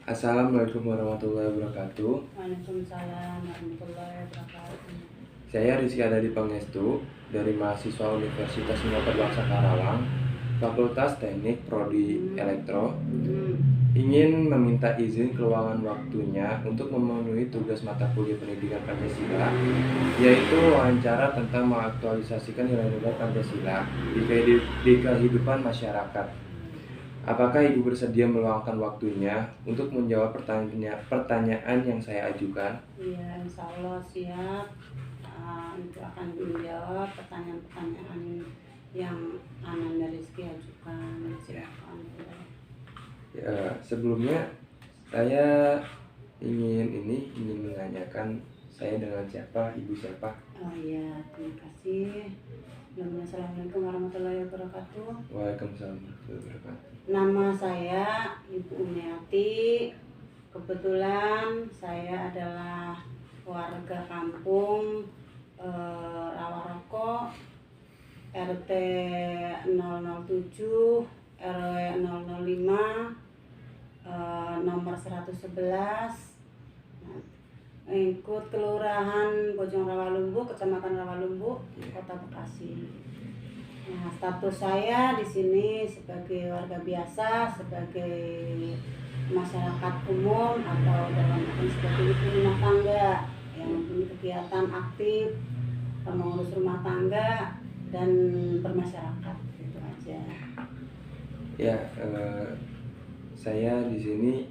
Assalamualaikum warahmatullahi wabarakatuh. Waalaikumsalam warahmatullahi wabarakatuh. Saya Rizky Adadi Pangestu dari mahasiswa Universitas Muhammadiyah Bangsa Karawang, Fakultas Teknik Prodi Elektro. Ingin meminta izin keluangan waktunya untuk memenuhi tugas mata kuliah pendidikan Pancasila, yaitu wawancara tentang mengaktualisasikan nilai-nilai Pancasila di kehidupan masyarakat. Apakah Ibu bersedia meluangkan waktunya untuk menjawab pertanyaan yang saya ajukan? Iya, insya Allah siap. Itu akan menjawab pertanyaan-pertanyaan yang Ananda Rizky ajukan. Silakan. Ya, sebelumnya saya ingin menanyakan saya dengan siapa, Ibu siapa? Oh iya, terima kasih. Assalamualaikum warahmatullahi wabarakatuh. Waalaikumsalam warahmatullahi wabarakatuh. Nama saya Ibu Umiati. Kebetulan saya adalah warga kampung Rawaroko, RT 007, RW 005, nomor 111, ikut Kelurahan Bojong Rawalumbu, Kecamatan Rawalumbu, Kota Bekasi. Nah, status saya di sini sebagai warga biasa, sebagai masyarakat umum atau dalam arti sebagai ibu rumah tangga yang mempunyai kegiatan aktif mengurus rumah tangga dan bermasyarakat, itu aja. Ya, saya di sini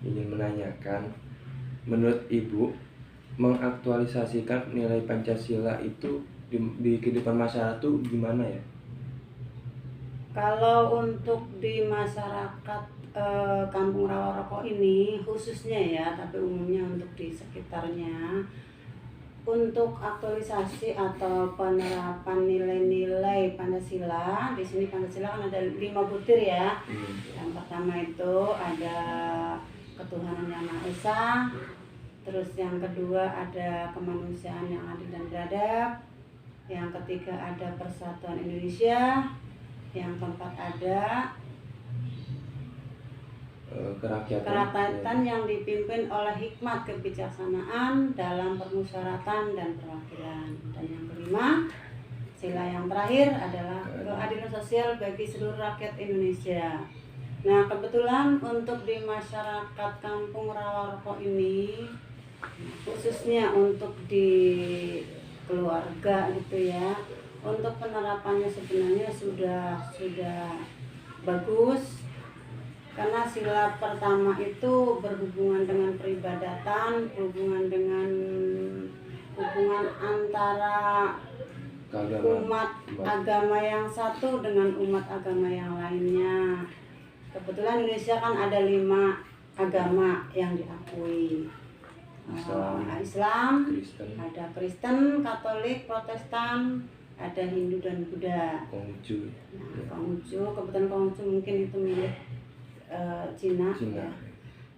ingin menanyakan, menurut Ibu, mengaktualisasikan nilai Pancasila itu di kehidupan masyarakat itu gimana ya? Kalau untuk di masyarakat Kampung Rawaroko ini khususnya ya, tapi umumnya untuk di sekitarnya, untuk aktualisasi atau penerapan nilai-nilai Pancasila, di sini Pancasila kan ada 5 butir ya. Yang pertama itu ada ketuhanan yang Maha Esa, terus yang kedua ada kemanusiaan yang adil dan beradab, yang ketiga ada persatuan Indonesia, yang keempat ada kerakyatan yang dipimpin oleh hikmat kebijaksanaan dalam permusyawaratan dan perwakilan, dan yang kelima, sila yang terakhir adalah keadilan sosial bagi seluruh rakyat Indonesia. Nah, kebetulan untuk di masyarakat Kampung Rawaroko ini, khususnya untuk di keluarga gitu ya, untuk penerapannya sebenarnya sudah bagus, karena sila pertama itu berhubungan dengan peribadatan, hubungan antara umat agama yang satu dengan umat agama yang lainnya. Kebetulan Indonesia kan ada 5 agama yang diakui. Islam, ada Kristen, Katolik, Protestan, ada Hindu dan Buddha. Konghucu. Nah, Konghucu, kebetulan Konghucu mungkin itu milik Cina. Ya.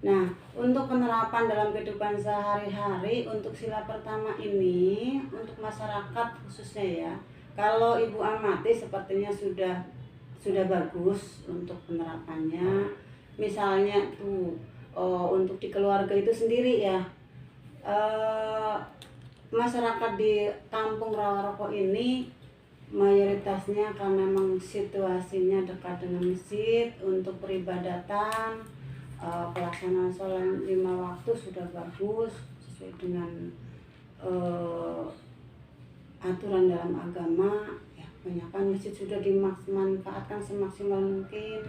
Nah, untuk penerapan dalam kehidupan sehari-hari untuk sila pertama ini untuk masyarakat khususnya ya, kalau Ibu amati sepertinya sudah bagus untuk penerapannya. Misalnya tuh untuk di keluarga itu sendiri ya, masyarakat di Kampung Rawaroko ini mayoritasnya karena memang situasinya dekat dengan masjid, untuk peribadatan, pelaksanaan sholat 5 waktu sudah bagus sesuai dengan aturan dalam agama ya. Kebanyakan masjid sudah dimanfaatkan semaksimal mungkin.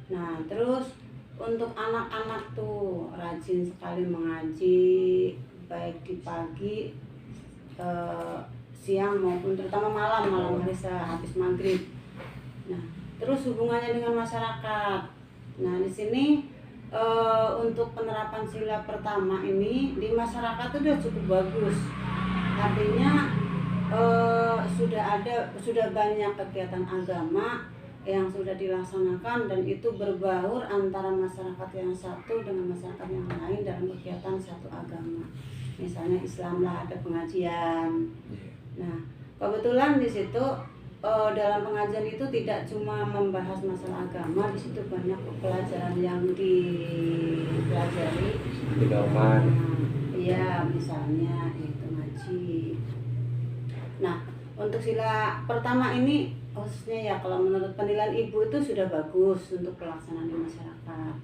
Nah, terus untuk anak-anak tuh rajin sekali mengaji, baik di pagi, siang maupun terutama malam hari habis maghrib. Nah, terus hubungannya dengan masyarakat. Nah, di sini untuk penerapan sila pertama ini di masyarakat itu sudah cukup bagus. Artinya sudah banyak kegiatan agama yang sudah dilaksanakan, dan itu berbaur antara masyarakat yang satu dengan masyarakat yang lain dalam kegiatan satu agama. Misalnya Islam lah, ada pengajian. Nah, kebetulan di situ dalam pengajian itu tidak cuma membahas masalah agama, di situ banyak pelajaran yang di Dauman. Iya, misalnya itu ngaji. Nah, untuk sila pertama ini khususnya ya kalau menurut penilaian ibu itu sudah bagus untuk pelaksanaan di masyarakat.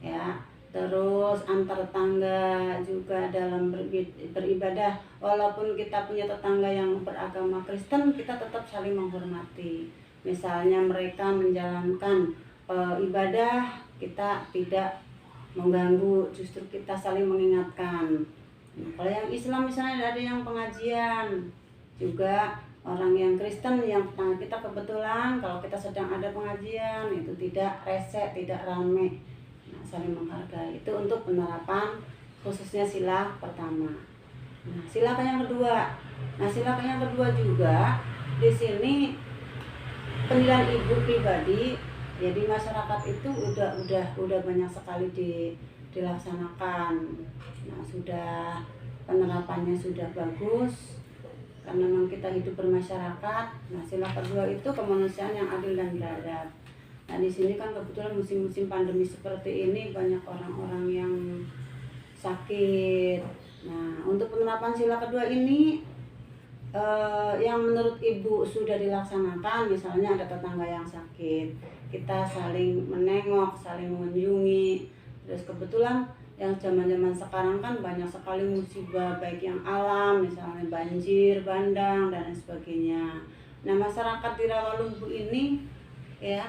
Ya, terus antar tetangga juga dalam beribadah, walaupun kita punya tetangga yang beragama Kristen, kita tetap saling menghormati. Misalnya mereka menjalankan ibadah, kita tidak mengganggu, justru kita saling mengingatkan. Kalau yang Islam misalnya ada yang pengajian, juga orang yang Kristen yang tetangga kita kebetulan kalau kita sedang ada pengajian itu tidak rese, tidak rame, nah, saling menghargai. Itu untuk penerapan khususnya sila pertama. Nah, sila yang kedua. Nah, sila yang kedua juga di sini penilaian ibu pribadi. Jadi masyarakat itu udah banyak sekali dilaksanakan. Nah, sudah penerapannya sudah bagus karena memang kita hidup bermasyarakat. Nah, sila kedua itu kemanusiaan yang adil dan beradab. Nah, di sini kan kebetulan musim-musim pandemi seperti ini banyak orang-orang yang sakit. Nah, untuk penerapan sila kedua ini yang menurut ibu sudah dilaksanakan, misalnya ada tetangga yang sakit, kita saling menengok, saling mengunjungi. Terus kebetulan yang zaman-zaman sekarang kan banyak sekali musibah baik yang alam, misalnya banjir, bandang dan sebagainya. Nah, masyarakat di Rawalumbu ini ya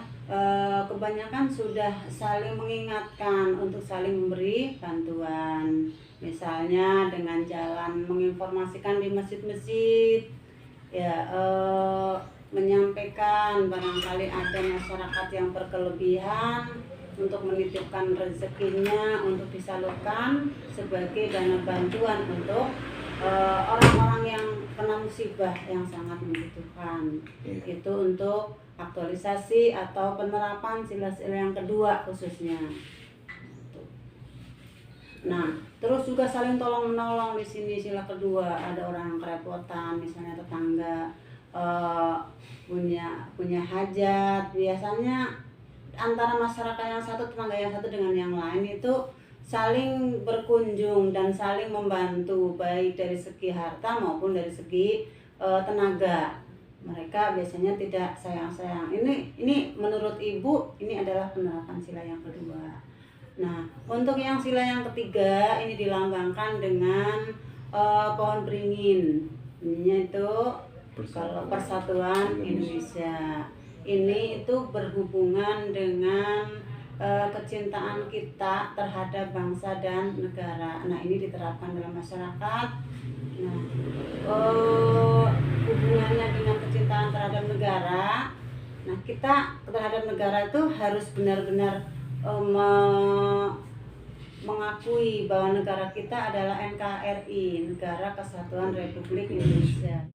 kebanyakan sudah saling mengingatkan untuk saling memberi bantuan. Misalnya dengan jalan menginformasikan di masjid-masjid, ya menyampaikan barangkali ada masyarakat yang berkelebihan untuk menitipkan rezekinya untuk disalurkan sebagai dana bantuan untuk orang-orang yang kena musibah yang sangat membutuhkan. Itu untuk aktualisasi atau penerapan sila-sila yang kedua khususnya. Nah, terus juga saling tolong menolong di sini sila kedua. Ada orang yang kerepotan, misalnya tetangga punya hajat. Biasanya antara masyarakat yang satu, tetangga yang satu dengan yang lain itu saling berkunjung dan saling membantu baik dari segi harta maupun dari segi tenaga. Mereka biasanya tidak sayang-sayang. Ini menurut ibu ini adalah penerapan sila yang kedua. Nah, untuk yang sila yang ketiga ini dilambangkan dengan pohon beringin. Ini itu kalau Persatuan Indonesia. Ini itu berhubungan dengan kecintaan kita terhadap bangsa dan negara. Nah, ini diterapkan dalam masyarakat. Nah, hubungannya dengan kecintaan terhadap negara. Nah, kita terhadap negara itu harus benar-benar mengakui bahwa negara kita adalah NKRI, Negara Kesatuan Republik Indonesia.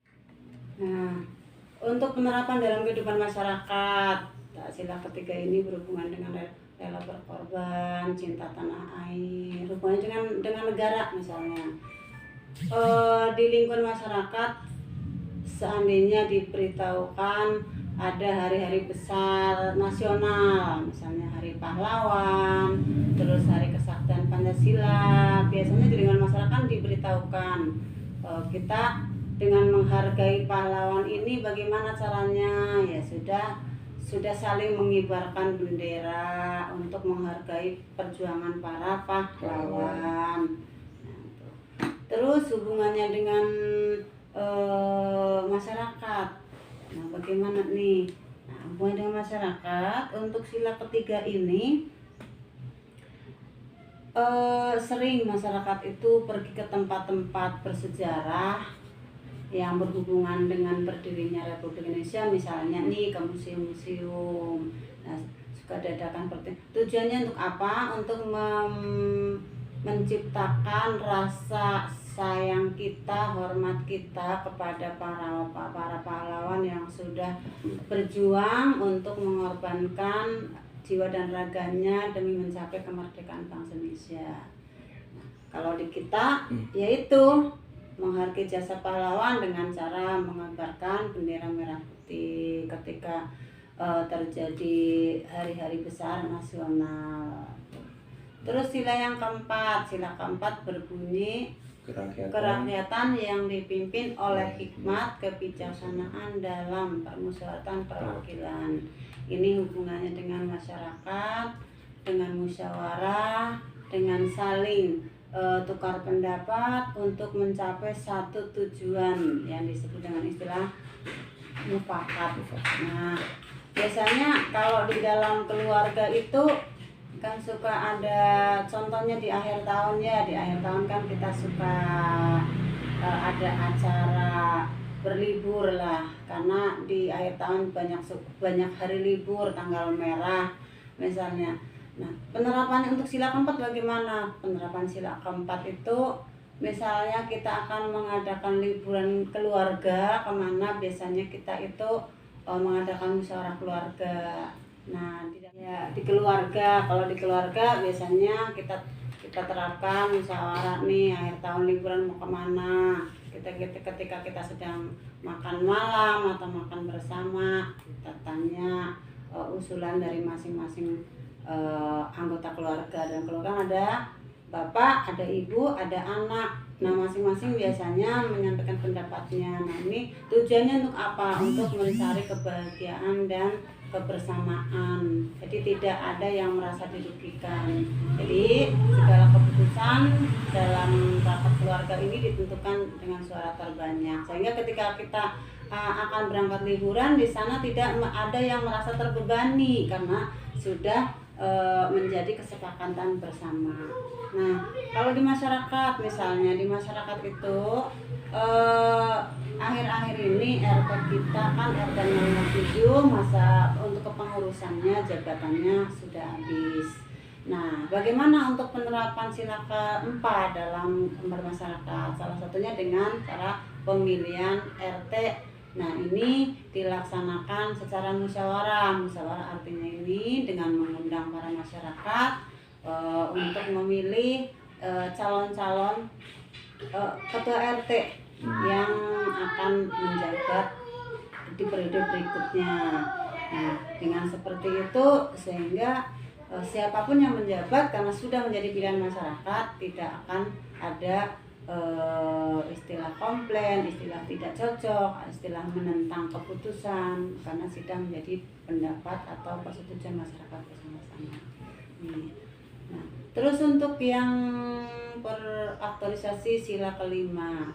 Nah, untuk penerapan dalam kehidupan masyarakat, sila ketiga ini berhubungan dengan rela berkorban, cinta tanah air, hubungannya dengan negara misalnya. Di lingkungan masyarakat seandainya diberitahukan ada hari-hari besar nasional, misalnya Hari Pahlawan, terus Hari Kesaktian Pancasila, biasanya di lingkungan masyarakat diberitahukan kita dengan menghargai pahlawan ini bagaimana caranya. Ya sudah saling mengibarkan bendera untuk menghargai perjuangan para pahlawan. Nah, terus hubungannya dengan masyarakat. Nah, bagaimana nih? Nah, hubungan dengan masyarakat untuk sila ketiga ini sering masyarakat itu pergi ke tempat-tempat bersejarah yang berhubungan dengan berdirinya Republik Indonesia, misalnya nih ke museum-museum. Nah, suka dadakan tujuannya untuk apa? Untuk menciptakan rasa sayang kita, hormat kita kepada para pahlawan yang sudah berjuang untuk mengorbankan jiwa dan raganya demi mencapai kemerdekaan bangsa Indonesia. Nah, kalau di kita yaitu menghargai jasa pahlawan dengan cara mengibarkan bendera merah putih ketika terjadi hari-hari besar nasional. Terus sila yang keempat, sila keempat berbunyi kerakyatan yang dipimpin oleh hikmat kebijaksanaan dalam permusyawaratan perwakilan. Ini hubungannya dengan masyarakat, dengan musyawarah, dengan saling tukar pendapat untuk mencapai satu tujuan yang disebut dengan istilah mufakat. Nah, biasanya kalau di dalam keluarga itu kan suka ada contohnya di akhir tahun ya, di akhir tahun kan kita suka ada acara berlibur lah, karena di akhir tahun banyak hari libur, tanggal merah misalnya. Nah, penerapannya untuk sila keempat bagaimana? Penerapan sila keempat itu misalnya kita akan mengadakan liburan keluarga kemana, biasanya kita itu mengadakan musyawarah keluarga. Nah, di keluarga, kalau di keluarga biasanya kita terapkan musyawarah nih, akhir tahun liburan mau kemana. Ketika kita sedang makan malam atau makan bersama, kita tanya usulan dari masing-masing anggota keluarga. Dan keluarga ada bapak, ada ibu, ada anak. Nah, masing-masing biasanya menyampaikan pendapatnya. Nah, ini tujuannya untuk apa? Untuk mencari kebahagiaan dan kebersamaan. Jadi tidak ada yang merasa dirugikan. Jadi segala keputusan dalam rapat keluarga ini ditentukan dengan suara terbanyak. Sehingga ketika kita akan berangkat liburan, di sana tidak ada yang merasa terbebani karena sudah menjadi kesepakatan bersama. Nah, kalau di masyarakat misalnya, di masyarakat itu akhir-akhir ini RT kita kan RT 07, masa untuk kepengurusannya jabatannya sudah habis. Nah, bagaimana untuk penerapan sila keempat dalam bermasyarakat? Salah satunya dengan cara pemilihan RT. Nah, ini dilaksanakan secara musyawarah. Musyawarah artinya ini dengan mengundang para masyarakat untuk memilih calon-calon ketua RT yang akan menjabat di periode berikutnya. Nah, dengan seperti itu sehingga siapapun yang menjabat karena sudah menjadi pilihan masyarakat, tidak akan ada istilah komplain, istilah tidak cocok, istilah menentang keputusan, karena sudah menjadi pendapat atau persetujuan masyarakat bersama-sama. Nah, terus untuk yang beraktualisasi sila kelima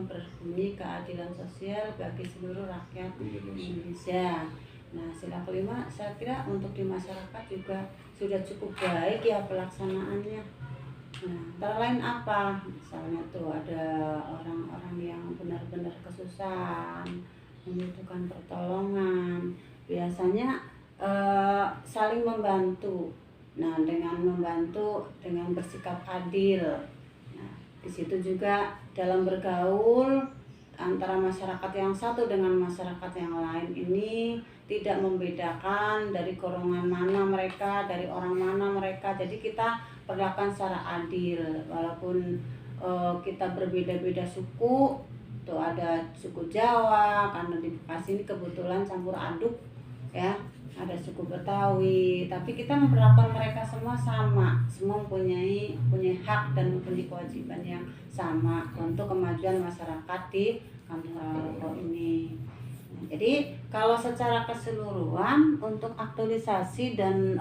berbunyi keadilan sosial bagi seluruh rakyat Indonesia. Nah, sila kelima saya kira untuk di masyarakat juga sudah cukup baik ya pelaksanaannya. Nah, antara lain apa? Misalnya tuh ada orang-orang yang benar-benar kesusahan, membutuhkan pertolongan. Biasanya saling membantu. Nah, dengan membantu dengan bersikap adil. Nah, di situ juga dalam bergaul antara masyarakat yang satu dengan masyarakat yang lain ini tidak membedakan dari golongan mana mereka, dari orang mana mereka. Jadi kita perlakukan secara adil, walaupun kita berbeda-beda suku. Tuh ada suku Jawa, karena di Bekasi ini kebetulan campur aduk ya, ada suku Betawi, tapi kita memperlakukan mereka semua sama, semua punya hak dan mempunyai kewajiban yang sama untuk kemajuan masyarakat di Kampung Rawa ini. Nah, jadi kalau secara keseluruhan untuk aktualisasi dan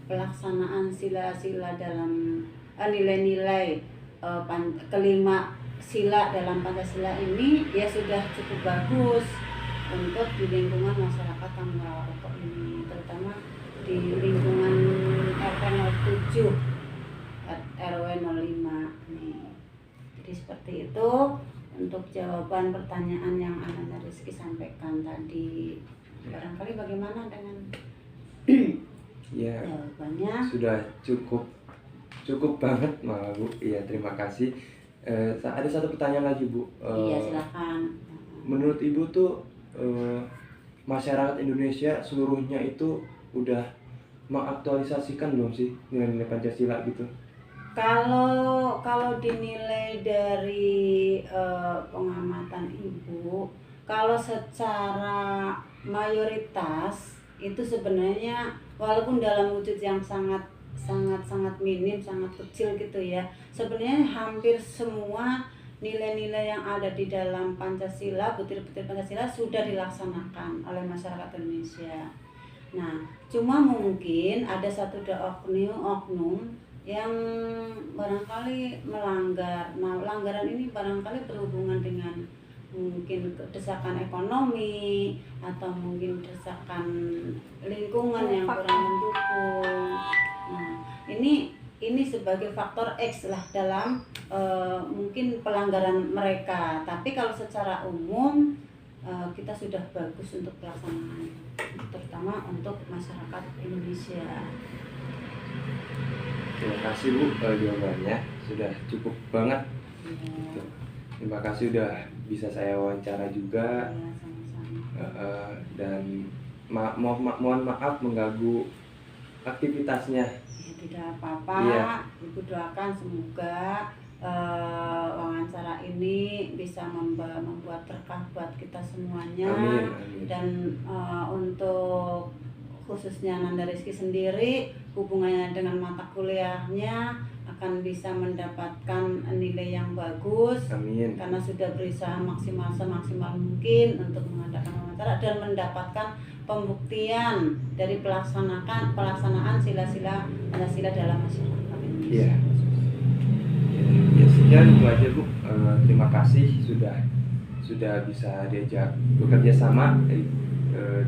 pelaksanaan sila-sila dalam nilai-nilai kelima sila dalam Pancasila ini ya sudah cukup bagus untuk di lingkungan masyarakat Kampung Rawa ini, terutama di lingkungan RT 07 RW 05 nih. Jadi seperti itu untuk jawaban pertanyaan yang Ananda Rizky sampaikan tadi. Barangkali bagaimana dengan ya, jawabannya? Sudah cukup banget malah Bu. Iya, terima kasih. Ada satu pertanyaan lagi Bu. Iya, silakan. Menurut Ibu tuh masyarakat Indonesia seluruhnya itu udah mengaktualisasikan belum sih nilai-nilai Pancasila gitu? Kalau dinilai dari pengamatan Ibu, kalau secara mayoritas itu sebenarnya walaupun dalam wujud yang sangat sangat minim, sangat kecil gitu ya. Sebenarnya hampir semua nilai-nilai yang ada di dalam Pancasila, butir-butir Pancasila sudah dilaksanakan oleh masyarakat Indonesia. Nah, cuma mungkin ada satu dua oknum yang barangkali melanggar. Nah, pelanggaran ini barangkali berhubungan dengan mungkin desakan ekonomi atau mungkin desakan lingkungan yang kurang mendukung. Nah, ini sebagai faktor X lah dalam mungkin pelanggaran mereka. Tapi kalau secara umum kita sudah bagus untuk pelaksanaan, terutama untuk masyarakat Indonesia. Terima kasih Bu jawabannya, sudah cukup banget. Ya. Terima kasih udah bisa saya wawancara juga. Ya, sama-sama. Dan mohon maaf mengganggu aktivitasnya. Ya, tidak apa-apa. Iya. Ibu doakan semoga wawancara ini bisa membuat berkah buat kita semuanya. Amin, amin. Dan untuk khususnya Nanda Rizky sendiri, hubungannya dengan mata kuliahnya akan bisa mendapatkan nilai yang bagus. Amin. Karena sudah berusaha semaksimal mungkin untuk mengadakan wawancara dan mendapatkan pembuktian dari pelaksanaan sila-sila Pancasila dalam masyarakat Indonesia. Iya. Ya, sekian itu aja Bu. Terima kasih sudah bisa diajak bekerja sama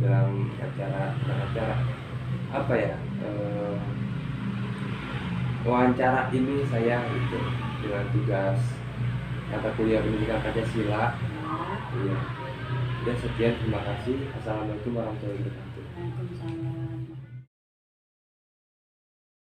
dalam acara apa ya, wawancara ini saya itu dengan tugas mata kuliah pendidikan Pancasila. Iya. Dan sekian, terima kasih. Assalamualaikum warahmatullahi wabarakatuh. Waalaikumsalam.